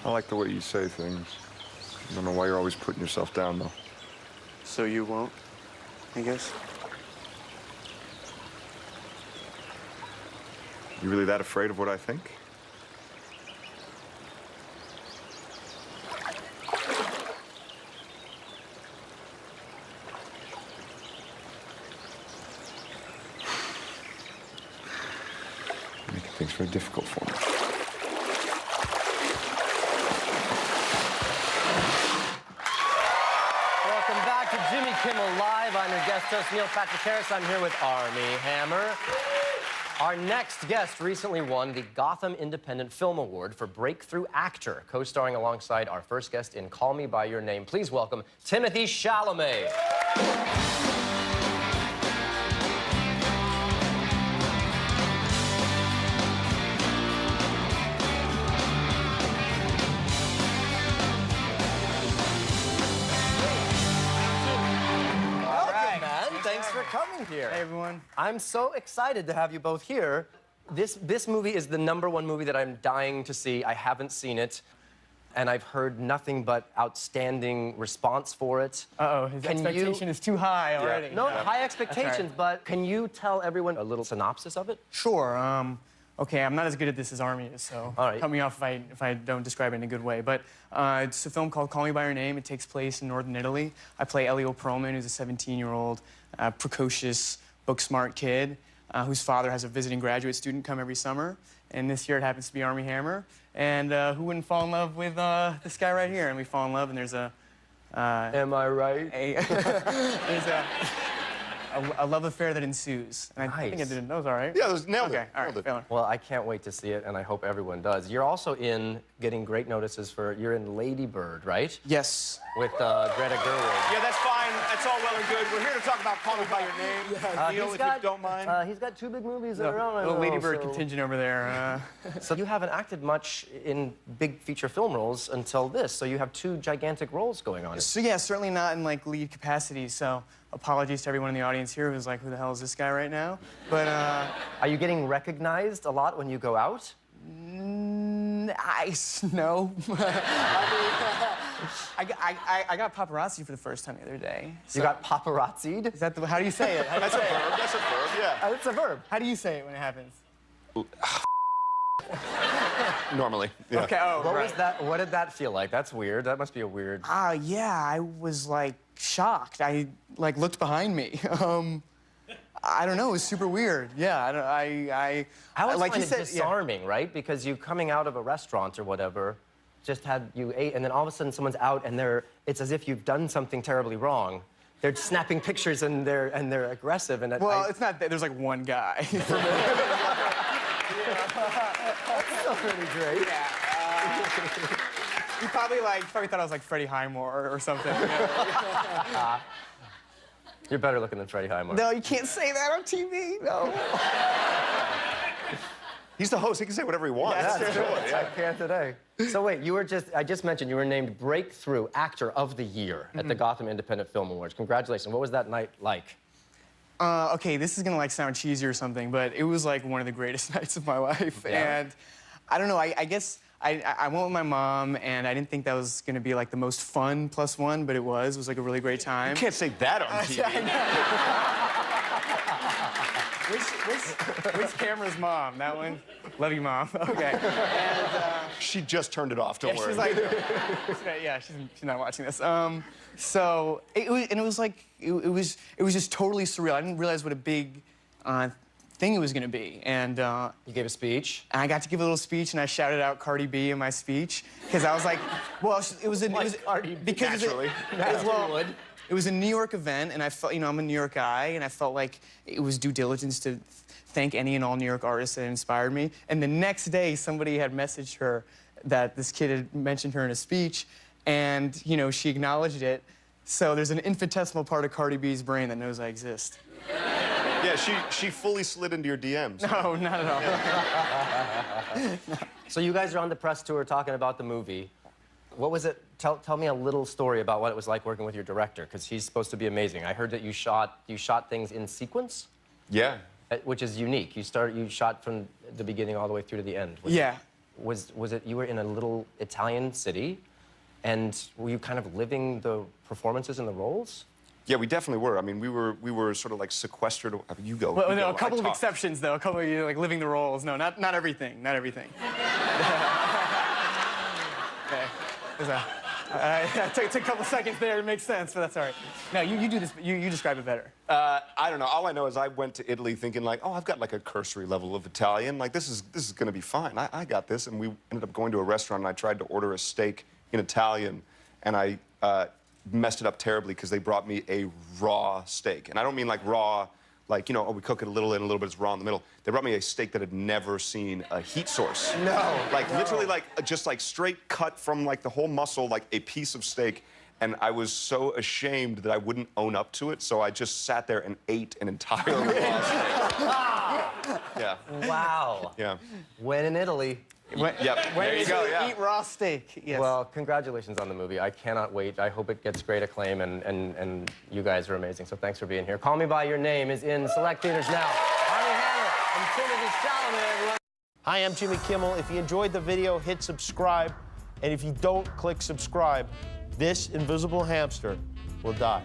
I like the way you say things. I don't know why you're always putting yourself down, though. So you won't, I guess? You really that afraid of what I think? You're making things very difficult for me. Welcome back to Jimmy Kimmel Live. I'm your guest host, Neil Patrick Harris. I'm here with Armie Hammer. Our next guest recently won the Gotham Independent Film Award for Breakthrough Actor, co-starring alongside our first guest in Call Me By Your Name. Please welcome Timothy Chalamet. Thanks for coming here. Hey, everyone. I'm so excited to have you both here. This movie is the #1 movie that I'm dying to see. I haven't seen it, and I've heard nothing but outstanding response for it. Uh-oh, his expectation is too high already. Yeah. No, high expectations, but can you tell everyone a little synopsis of it? Sure. Okay, I'm not as good at this as Armie is, so All right. cut me off if I don't describe it in a good way. But it's a film called Call Me By Your Name. It takes place in northern Italy. I play Elio Perlman, who's a 17-year-old, precocious, book-smart kid whose father has a visiting graduate student come every summer. And this year it happens to be Armie Hammer. And who wouldn't fall in love with this guy right here? And we fall in love, and there's a... Am I right? There's a love affair that ensues. And I think I did it. That was all right. Yeah, nailed it. Okay, all right, failing. Well, I can't wait to see it, and I hope everyone does. You're also getting great notices for, you're in Lady Bird, right? Yes. With Greta Gerwig. Yeah, that's fine. That's all well and good. We're here to talk about Call Me By Your Name. Neil, if you don't mind. He's got 2 big movies that are on. Little Lady Bird contingent over there. So you haven't acted much in big feature film roles until this, so you have 2 gigantic roles going on. So yeah, certainly not in like lead capacity. So apologies to everyone in the audience here who's like, who the hell is this guy right now? But Are you getting recognized a lot when you go out? nice, no. I got paparazzi for the first time the other day. So You got paparazzi'd? is that how do you say it? That's a verb. That's a verb, yeah. It's a verb. How do you say it when it happens? Normally, yeah. Okay. Oh, What right. was that? What did that feel like? That's weird. That must be a weird. Yeah, I was like shocked. I like looked behind me. I don't know. It was super weird. Yeah, I always like find you it said, disarming, right? Because you coming out of a restaurant or whatever, you ate, and then all of a sudden someone's out, and it's as if you've done something terribly wrong. They're snapping pictures, and they're aggressive, and Well, it's not that. There's like one guy. That's still pretty great. Yeah. He probably thought I was like Freddie Highmore or something. You're better looking than Freddie Highmore. No, you can't say that on TV. No. He's the host. He can say whatever he wants. Yeah, That's true. I can't today. So wait, I just mentioned you were named Breakthrough Actor of the Year at the Gotham Independent Film Awards. Congratulations. What was that night like? Okay, this is gonna like sound cheesy or something, but it was like one of the greatest nights of my life. Yeah. And I don't know, I guess I went with my mom, and I didn't think that was gonna be like the most fun +1, but it was. It was like a really great time. You can't say that on TV. Which camera's mom? That one? Love you, Mom. Okay. And She just turned it off, don't worry. she's like, yeah, she's not watching this. So it was just totally surreal. I didn't realize what a big thing it was gonna be. And You gave a speech. I got to give a little speech, and I shouted out Cardi B in my speech because I was like, well, it was Cardi B. because Naturally. It was a New York event, and I felt, I'm a New York guy, and I felt like it was due diligence to thank any and all New York artists that inspired me. And the next day, somebody had messaged her that this kid had mentioned her in a speech, and she acknowledged it. So there's an infinitesimal part of Cardi B's brain that knows I exist. Yeah, she fully slid into your DMs. No, not at all. So you guys are on the press tour talking about the movie. What was it? Tell me a little story about what it was like working with your director, because he's supposed to be amazing. I heard that you shot things in sequence. Yeah. Which is unique. You shot from the beginning all the way through to the end. Yeah. was it you were in a little Italian city, and were you kind of living the performances and the roles? Yeah, we definitely were. I mean, we were sort of like sequestered. I mean, you go. Well, you no, go. a couple of exceptions, though. A couple of you like living the roles. No, not everything. Not everything. Okay. It took a couple seconds there to make sense, but that's all right. No, you do this. You describe it better. I don't know. All I know is I went to Italy thinking like, oh, I've got like a cursory level of Italian. Like this is going to be fine. I got this. And we ended up going to a restaurant and I tried to order a steak in Italian, and I messed it up terribly because they brought me a raw steak. And I don't mean like raw, like, you know, oh, we cook it a little in, a little bit, it's raw in the middle. They brought me a steak that had never seen a heat source. No. Like, literally, like, just, like, straight cut from, like, the whole muscle, like, a piece of steak. And I was so ashamed that I wouldn't own up to it, so I just sat there and ate an entire raw steak. Yeah. Wow. Yeah. When in Italy. Yep, there you go, yeah. Eat raw steak, yes. Well, congratulations on the movie. I cannot wait. I hope it gets great acclaim, and you guys are amazing, so thanks for being here. Call Me By Your Name is in select theaters now. Armie Hammer and Timmy Chalamet, everyone. Hi, I'm Jimmy Kimmel. If you enjoyed the video, hit subscribe. And if you don't click subscribe, this invisible hamster will die.